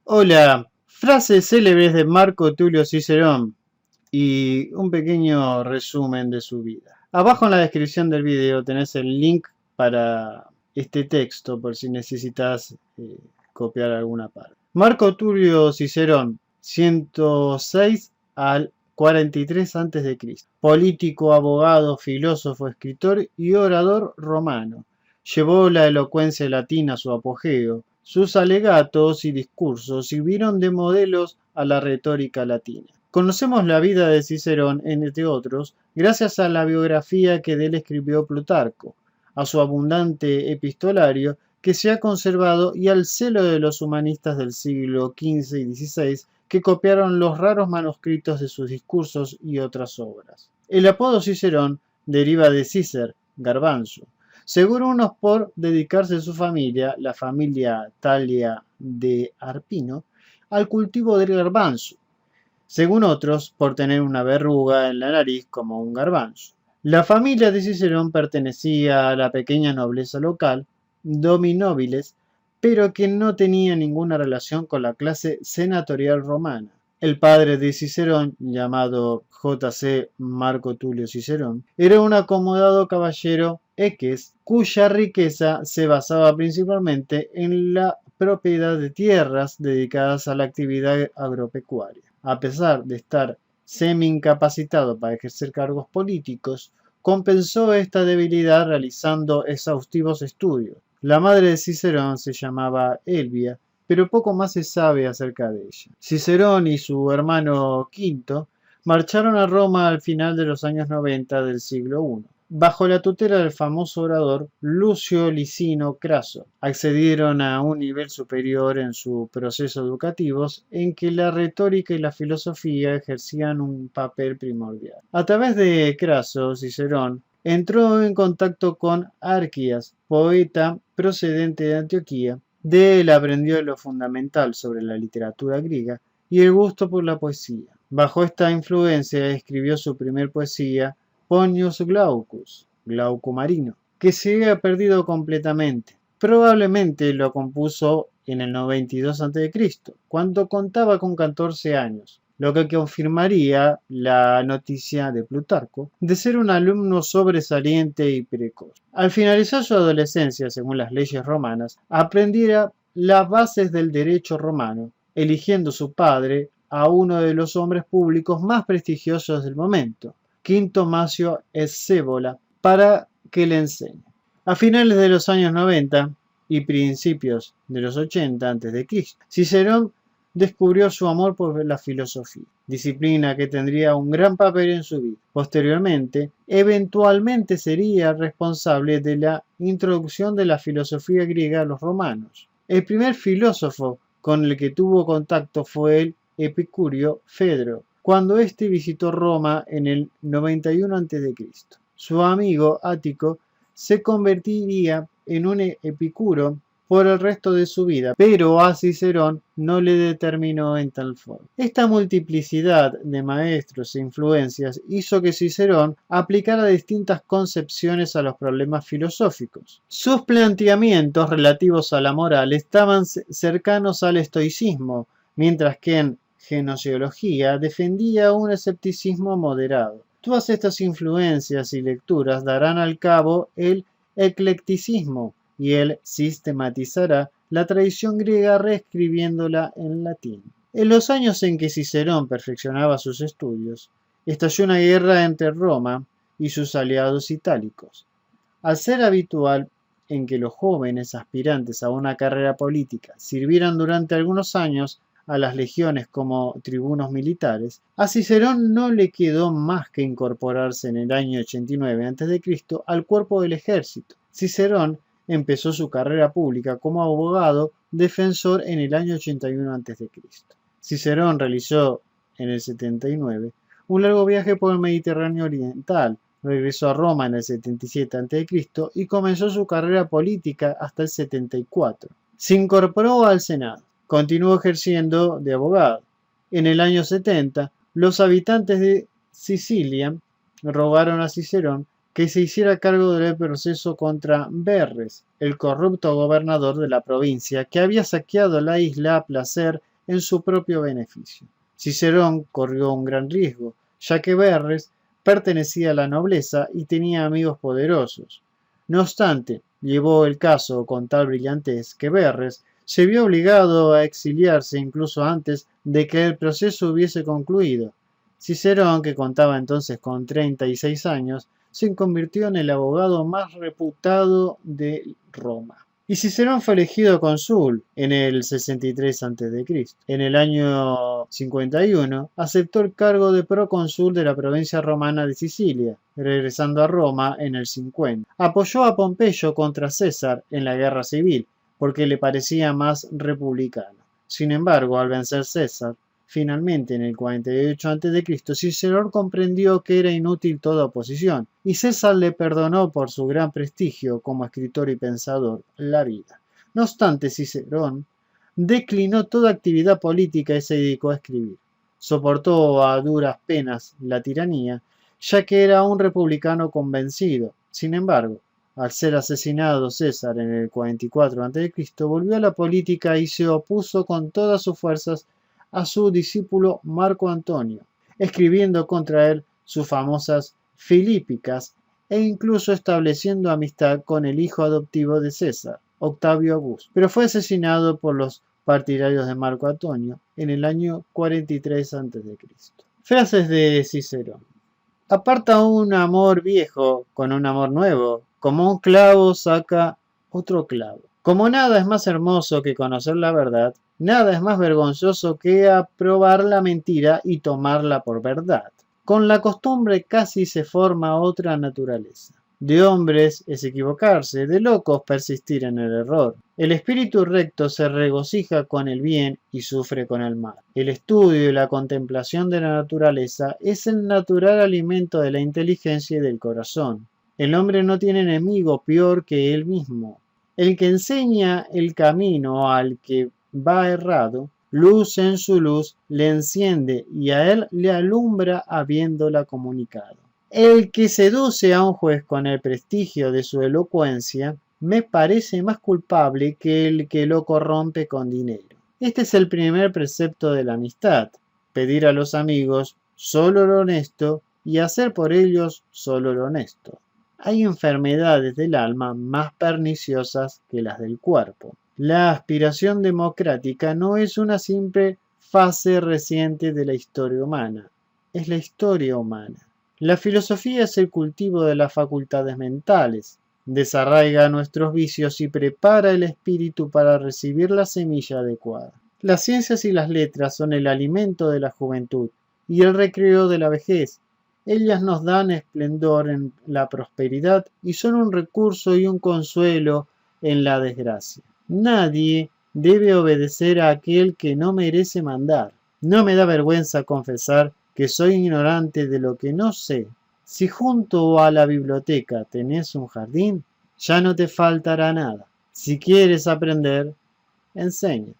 Hola, frases célebres de Marco Tulio Cicerón y un pequeño resumen de su vida. Abajo en la descripción del video tenés el link para este texto por si necesitas copiar alguna parte. Marco Tulio Cicerón, 106 al 43 a.C. Político, abogado, filósofo, escritor y orador romano. Llevó la elocuencia latina a su apogeo. Sus alegatos y discursos sirvieron de modelos a la retórica latina. Conocemos la vida de Cicerón, entre otros, gracias a la biografía que de él escribió Plutarco, a su abundante epistolario que se ha conservado y al celo de los humanistas del siglo XV y XVI que copiaron los raros manuscritos de sus discursos y otras obras. El apodo Cicerón deriva de Cicer, garbanzo, según unos por dedicarse su familia, la familia Talia de Arpino, al cultivo del garbanzo, según otros por tener una verruga en la nariz como un garbanzo. La familia de Cicerón pertenecía a la pequeña nobleza local, dominobiles, pero que no tenía ninguna relación con la clase senatorial romana. El padre de Cicerón, llamado J.C. Marco Tulio Cicerón, era un acomodado caballero eques, cuya riqueza se basaba principalmente en la propiedad de tierras dedicadas a la actividad agropecuaria. A pesar de estar semi-incapacitado para ejercer cargos políticos, compensó esta debilidad realizando exhaustivos estudios. La madre de Cicerón se llamaba Elvia, pero poco más se sabe acerca de ella. Cicerón y su hermano Quinto marcharon a Roma al final de los años 90 del siglo I, bajo la tutela del famoso orador Lucio Licino Craso. Accedieron a un nivel superior en sus procesos educativos en que la retórica y la filosofía ejercían un papel primordial. A través de Craso, Cicerón entró en contacto con Arquías, poeta procedente de Antioquía. De él aprendió lo fundamental sobre la literatura griega y el gusto por la poesía. Bajo esta influencia escribió su primer poesía, Ponius Glaucus, Glauco Marino, que se había perdido completamente. Probablemente lo compuso en el 92 a.C., cuando contaba con 14 años, lo que confirmaría la noticia de Plutarco de ser un alumno sobresaliente y precoz. Al finalizar su adolescencia, según las leyes romanas, aprendiera las bases del derecho romano, eligiendo su padre a uno de los hombres públicos más prestigiosos del momento, Quinto Macio Escévola, para que le enseñe. A finales de los años 90 y principios de los 80 a.C., Cicerón descubrió su amor por la filosofía, disciplina que tendría un gran papel en su vida. Posteriormente, eventualmente sería responsable de la introducción de la filosofía griega a los romanos. El primer filósofo con el que tuvo contacto fue el epicúreo Fedro, cuando éste visitó Roma en el 91 a.C. Su amigo Ático se convertiría en un epicuro por el resto de su vida, pero a Cicerón no le determinó en tal forma. Esta multiplicidad de maestros e influencias hizo que Cicerón aplicara distintas concepciones a los problemas filosóficos. Sus planteamientos relativos a la moral estaban cercanos al estoicismo, mientras que en genociología defendía un escepticismo moderado. Todas estas influencias y lecturas darán al cabo el eclecticismo, y él sistematizará la tradición griega reescribiéndola en latín. En los años en que Cicerón perfeccionaba sus estudios, estalló una guerra entre Roma y sus aliados itálicos. Al ser habitual en que los jóvenes aspirantes a una carrera política sirvieran durante algunos años a las legiones como tribunos militares, a Cicerón no le quedó más que incorporarse en el año 89 a.C. al cuerpo del ejército. Cicerón empezó su carrera pública como abogado defensor en el año 81 a.C. Cicerón realizó en el 79 un largo viaje por el Mediterráneo oriental, regresó a Roma en el 77 a.C. y comenzó su carrera política hasta el 74. Se incorporó al Senado. Continuó ejerciendo de abogado. En el año 70, los habitantes de Sicilia rogaron a Cicerón que se hiciera cargo del proceso contra Verres, el corrupto gobernador de la provincia que había saqueado la isla a placer en su propio beneficio. Cicerón corrió un gran riesgo, ya que Verres pertenecía a la nobleza y tenía amigos poderosos. No obstante, llevó el caso con tal brillantez que Verres se vio obligado a exiliarse incluso antes de que el proceso hubiese concluido. Cicerón, que contaba entonces con 36 años, se convirtió en el abogado más reputado de Roma. Y Cicerón fue elegido cónsul en el 63 a.C. En el año 51 aceptó el cargo de procónsul de la provincia romana de Sicilia, regresando a Roma en el 50. Apoyó a Pompeyo contra César en la guerra civil, porque le parecía más republicano. Sin embargo, al vencer César, finalmente en el 48 a.C., Cicerón comprendió que era inútil toda oposición, y César le perdonó por su gran prestigio como escritor y pensador la vida. No obstante, Cicerón declinó toda actividad política y se dedicó a escribir. Soportó a duras penas la tiranía, ya que era un republicano convencido. Sin embargo, al ser asesinado César en el 44 a.C., volvió a la política y se opuso con todas sus fuerzas a su discípulo Marco Antonio, escribiendo contra él sus famosas Filípicas e incluso estableciendo amistad con el hijo adoptivo de César, Octavio Augusto, pero fue asesinado por los partidarios de Marco Antonio en el año 43 a.C. Frases de Cicerón. Aparta un amor viejo con un amor nuevo, como un clavo saca otro clavo. Como nada es más hermoso que conocer la verdad, nada es más vergonzoso que aprobar la mentira y tomarla por verdad. Con la costumbre casi se forma otra naturaleza. De hombres es equivocarse, de locos persistir en el error. El espíritu recto se regocija con el bien y sufre con el mal. El estudio y la contemplación de la naturaleza es el natural alimento de la inteligencia y del corazón. El hombre no tiene enemigo peor que él mismo. El que enseña el camino al que va errado, luz en su luz le enciende y a él le alumbra habiéndola comunicado. El que seduce a un juez con el prestigio de su elocuencia me parece más culpable que el que lo corrompe con dinero. Este es el primer precepto de la amistad: pedir a los amigos solo lo honesto y hacer por ellos solo lo honesto. Hay enfermedades del alma más perniciosas que las del cuerpo. La aspiración democrática no es una simple fase reciente de la historia humana, es la historia humana. La filosofía es el cultivo de las facultades mentales, desarraiga nuestros vicios y prepara el espíritu para recibir la semilla adecuada. Las ciencias y las letras son el alimento de la juventud y el recreo de la vejez. Ellas nos dan esplendor en la prosperidad y son un recurso y un consuelo en la desgracia. Nadie debe obedecer a aquel que no merece mandar. No me da vergüenza confesar que soy ignorante de lo que no sé. Si junto a la biblioteca tenés un jardín, ya no te faltará nada. Si quieres aprender, enseña.